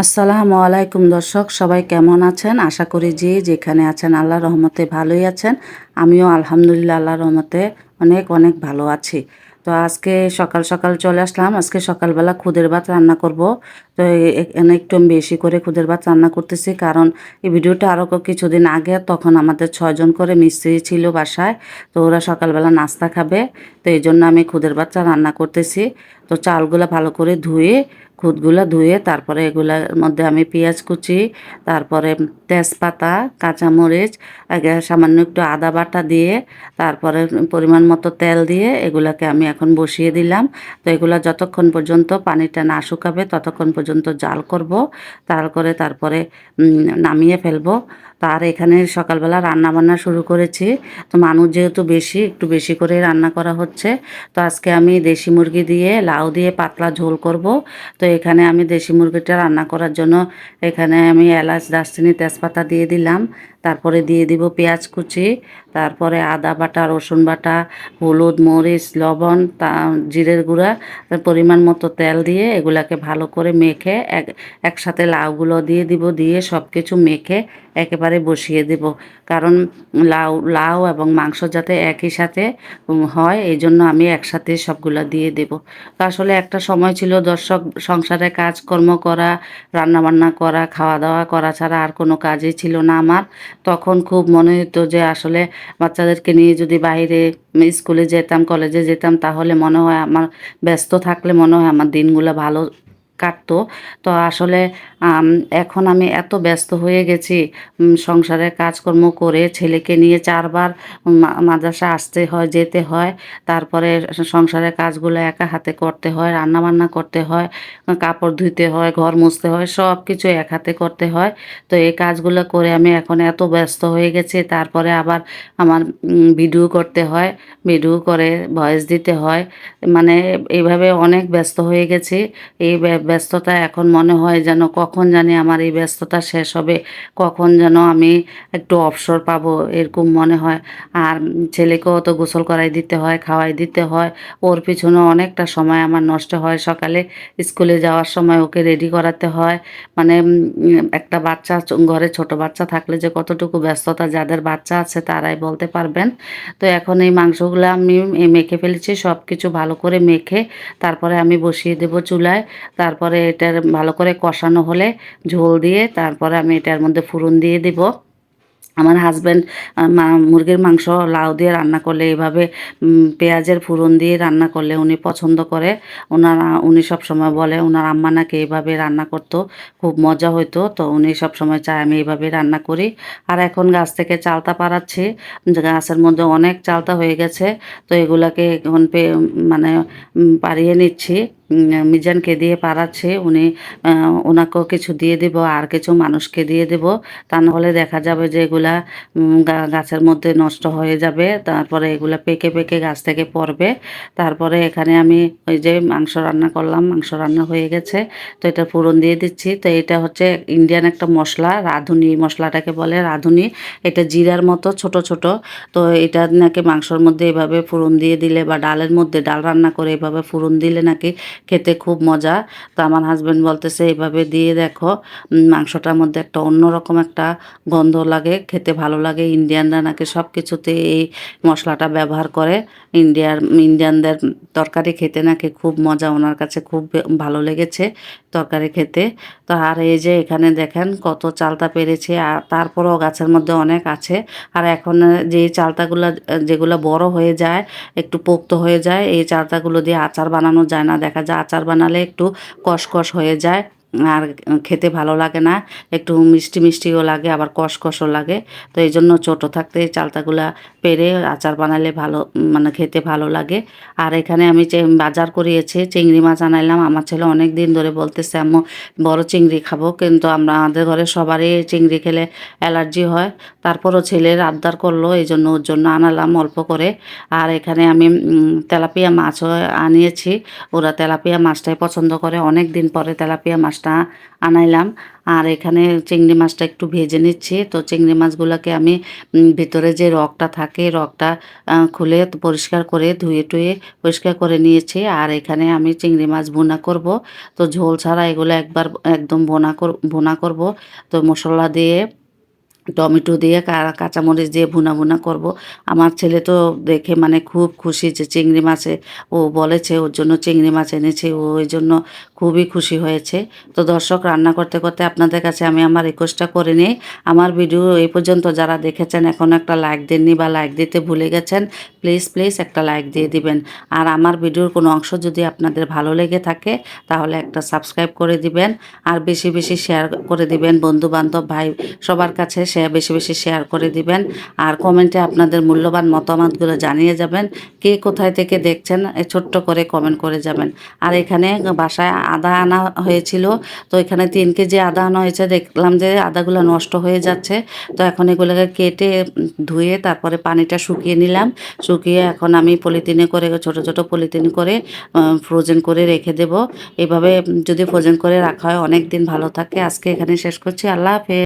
আসসালামু আলাইকুম দর্শক, সবাই কেমন আছেন? আশা করি যে যেখানে আছেন আল্লাহর রহমতে ভালোই আছেন। আমিও আলহামদুলিল্লাহ আল্লাহর রহমতে অনেক অনেক ভালো আছি। তো আজকে সকাল সকাল চলে আসলাম। আজকে সকালবেলা খুদের ভাত রান্না করব। তো এখানে একটু আমি বেশি করে খুদের ভাত রান্না করতেছি, কারণ এই ভিডিওটা আরও কিছুদিন আগে, তখন আমাদের 6 জন করে মিস্ত্রি ছিল বাসায়। তো ওরা সকালবেলা নাস্তা খাবে, তো এই জন্য আমি খুদের ভাতটা রান্না করতেছি। তো চালগুলো ভালো করে ধুয়ে, খুদগুলা ধুয়ে, তারপরে এগুলার মধ্যে আমি পেঁয়াজ কুচি, তারপরে তেজপাতা, কাঁচামরিচ, আগে সামান্য একটু আদা বাটা দিয়ে, তারপরে পরিমাণ মতো তেল দিয়ে এগুলাকে আমি এখন বসিয়ে দিলাম। তো এগুলা যতক্ষণ পর্যন্ত পানিটা না শুকাবে ততক্ষণ পর্যন্ত জাল করব, তারপরে নামিয়ে ফেলবো। তার এখানে সকালবেলা রান্না বান্না শুরু করেছি। তো মানুষ যেহেতু বেশি, একটু বেশি করে রান্না করা হচ্ছে। তো আজকে আমি দেশি মুরগি দিয়ে লাউ দিয়ে পাতলা ঝোল করব। তো এখানে আমি দেশি মুরগিটা রান্না করার জন্য এখানে আমি এলাচ, দারচিনি, তেজপাতা দিয়ে দিলাম। তারপরে দিয়ে দিব পেঁয়াজ কুচি, তারপরে আদা বাটা, রসুন বাটা, হলুদ, মরিচ, লবণ, জিরের গুঁড়া, পরিমাণ মতো তেল দিয়ে এগুলাকে ভালো করে মেখে একসাথে লাউগুলো দিয়ে দিব, দিয়ে সব কিছু মেখে একেবারে বসিয়ে দেব। কারণ লাউ লাউ এবং মাংস যাতে একই সাথে হয়, এই জন্য আমি একসাথে সবগুলা দিয়ে দেব। তো আসলে একটা সময় ছিল দর্শক, সংসারে কাজকর্ম করা, রান্নাবান্না করা, খাওয়া দাওয়া করা ছাড়া আর কোনো কাজই ছিল না আমার। তখন খুব মনে হতো যে আসলে বাচ্চাদেরকে নিয়ে যদি বাইরে স্কুলে যেতাম, কলেজে যেতাম, তাহলে মনে হয় আমার, ব্যস্ত থাকলে মনে হয় আমার দিনগুলো ভালো কাটতো। তো আসলে আম এখন আমি এত ব্যস্ত হয়ে গেছি, সংসারের কাজকর্ম করে ছেলেকে নিয়ে 4 বার মাদ্রাসা আসতে হয়, যেতে হয়। তারপরে সংসারের কাজগুলো একা হাতে করতে হয়, রান্নাবান্না করতে হয়, কাপড় ধুইতে হয়, ঘর মুছতে হয়, সব কিছু এক হাতে করতে হয়। তো এই কাজগুলো করে আমি এখন এত ব্যস্ত হয়ে গেছি। তারপরে আবার আমার ভিডিও করতে হয়, ভিডিও করে ভয়েস দিতে হয়। মানে এইভাবে অনেক ব্যস্ত হয়ে গেছি। এই ব্যস্ততা এখন মনে হয় যেন কখন জানি আমার এই ব্যস্ততা শেষ হবে, কখন যেন আমি একটু অবসর পাবো, এরকম মনে হয়। আর ছেলেকেও তো গোসল করাই দিতে হয়, খাওয়াই দিতে হয়। ওর পিছনে অনেকটা সময় আমার নষ্ট হয়। সকালে স্কুলে যাওয়ার সময় ওকে রেডি করাতে হয়। মানে একটা বাচ্চা, ঘরে ছোট বাচ্চা থাকলে যে কতটুকু ব্যস্ততা, যাদের বাচ্চা আছে তারাই বলতে পারবেন। তো এখন এই মাংসগুলো আমি মেখে ফেলেছি, সব কিছু ভালো করে মেখে তারপরে আমি বসিয়ে দেব চুলায়। তারপরে এটার ভালো করে কষানো হলে ঝোল দিয়ে তারপরে আমি এটার মধ্যে ফোড়ন দিয়ে দিব। আমার হাজব্যান্ড মুরগির মাংস লাউ দিয়ে রান্না করলে, এভাবে পেঁয়াজের ফোড়ন দিয়ে রান্না করলে উনি পছন্দ করে। উনি সবসময় বলে ওনার আম্মা নাকি এইভাবে রান্না করতো, খুব মজা হইতো। তো উনি সবসময় চায় আমি এইভাবে রান্না করি। আর এখন গাছ থেকে চালতা পাড়াচ্ছি, যে গাছের মধ্যে অনেক চালতা হয়ে গেছে। তো এগুলাকে এখন মানে পাড়িয়ে নিচ্ছি। মিজানকে দিয়ে পাড়াচ্ছি। ওনাকেও কিছু দিয়ে দিব, আর কিছু মানুষকে দিয়ে দেব। তা নাহলে দেখা যাবে যে এগুলা গাছের মধ্যে নষ্ট হয়ে যাবে। তারপরে এগুলা পেকে পেকে গাছ থেকে পড়বে। তারপরে এখানে আমি ওই যে মাংস রান্না করলাম, মাংস রান্না হয়ে গেছে। তো এটা ফোড়ন দিয়ে দিচ্ছি। তো এটা হচ্ছে ইন্ডিয়ান একটা মশলা, রাঁধুনি মশলাটাকে বলে রাঁধুনি। এটা জিরার মতো ছোট ছোট। তো এটা নাকি মাংসর মধ্যে এভাবে ফোড়ন দিয়ে দিলে, বা ডালের মধ্যে, ডাল রান্না করে এভাবে ফোড়ন দিলে নাকি খেতে খুব মজা। তো আমার হাজব্যান্ড বলতেছে এইভাবে দিয়ে দেখো, মাংসটার মধ্যে একটা অন্যরকম একটা গন্ধ লাগে, খেতে ভালো লাগে। ইন্ডিয়ানরা নাকি সব কিছুতে এই মশলাটা ব্যবহার করে। ইন্ডিয়ানদের তরকারি খেতে নাকি খুব মজা, ওনার কাছে খুব ভালো লেগেছে তরকারি খেতে। তো আর এই যে এখানে দেখেন কত চালতা পেরেছে, আর তারপরেও গাছের মধ্যে অনেক আছে। আর এখন যে চালতাগুলো, যেগুলো বড় হয়ে যায়, একটু পোক্ত হয়ে যায়, এই চালতাগুলো দিয়ে আচার বানানো যায় না। দেখা যায় আচার বানালে একটু কষকষ হয়ে যায়, আর খেতে ভালো লাগে না। একটু মিষ্টি মিষ্টিও লাগে, আবার কষকষও লাগে। তো এই জন্য ছোটো থাকতে এই চালতাগুলা পেরে আচার বানালে ভালো, মানে খেতে ভালো লাগে। আর এখানে আমি বাজার করিয়েছি, চিংড়ি মাছ আনাইলাম। আমার ছেলে অনেক দিন ধরে বলতেছে আম্মু বড় চিংড়ি খাবো, কিন্তু আমাদের ঘরে সবারই চিংড়ি খেলে অ্যালার্জি হয়। তারপরও ছেলের আবদার করলো, এই জন্য ওর জন্য আনালাম অল্প করে। আর এখানে আমি তেলাপিয়া মাছও আনিয়েছি। ওরা তেলাপিয়া মাছটাই পছন্দ করে, অনেক দিন পরে তেলাপিয়া মাছটা মাছটা আনাইলাম। আর এখানে চিংড়ি মাছটা একটু ভেজে নিচ্ছি। তো চিংড়ি মাছগুলোকে আমি ভিতরে যে রগটা থাকে রগটা খুলে পরিষ্কার করে ধুয়ে টুয়ে পরিষ্কার করে নিয়েছি। আর এখানে আমি চিংড়ি মাছ ভুনা করব। তো ঝোল ছাড়া এগুলো একবার একদম ভুনা করব। তো মশলা দিয়ে টমেটো দিয়ে কাঁচামরিচ দিয়ে ভুনা ভুনা করব। আমার ছেলে তো দেখে মানে খুব খুশি যে চিংড়ি মাছে ও বলেছে ওর জন্য চিংড়ি মাছ এনেছে, ও ওই জন্য খুবই খুশি হয়েছে। তো দর্শক, রান্না করতে করতে আপনাদের কাছে আমি আমার রিকোয়েস্টটা করে নিই, আমার ভিডিও এই পর্যন্ত যারা দেখেছেন এখনও একটা লাইক দেননি বা লাইক দিতে ভুলে গেছেন, প্লিজ প্লিজ একটা লাইক দিয়ে দিবেন। আর আমার ভিডিওর কোনো অংশ যদি আপনাদের ভালো লেগে থাকে তাহলে একটা সাবস্ক্রাইব করে দিবেন। আর বেশি বেশি শেয়ার করে দিবেন, বন্ধু বান্ধব ভাই সবার কাছে বেশি বেশি শেয়ার করে দিবেন। আর কমেন্টে আপনাদের মূল্যবান মতামতগুলো জানিয়ে যাবেন। কে কোথায় থেকে দেখছেন ছোট্ট করে কমেন্ট করে যাবেন। আর এখানে বাসায় আদা আনা হয়েছিল, তো এখানে 3 কেজি আদা আনা হয়েছে। দেখলাম যে আদাগুলো নষ্ট হয়ে যাচ্ছে, তো এখন এগুলোকে কেটে ধুয়ে তারপরে পানিটা শুকিয়ে নিলাম। শুকিয়ে এখন আমি পলিথিনে করে ছোট ছোট পলিথিন করে ফ্রোজেন করে রেখে দেব। এভাবে যদি ফ্রোজেন করে রাখা হয় অনেক দিন ভালো থাকে। আজকে এখানে শেষ করছি। আল্লাহ হাফেজ।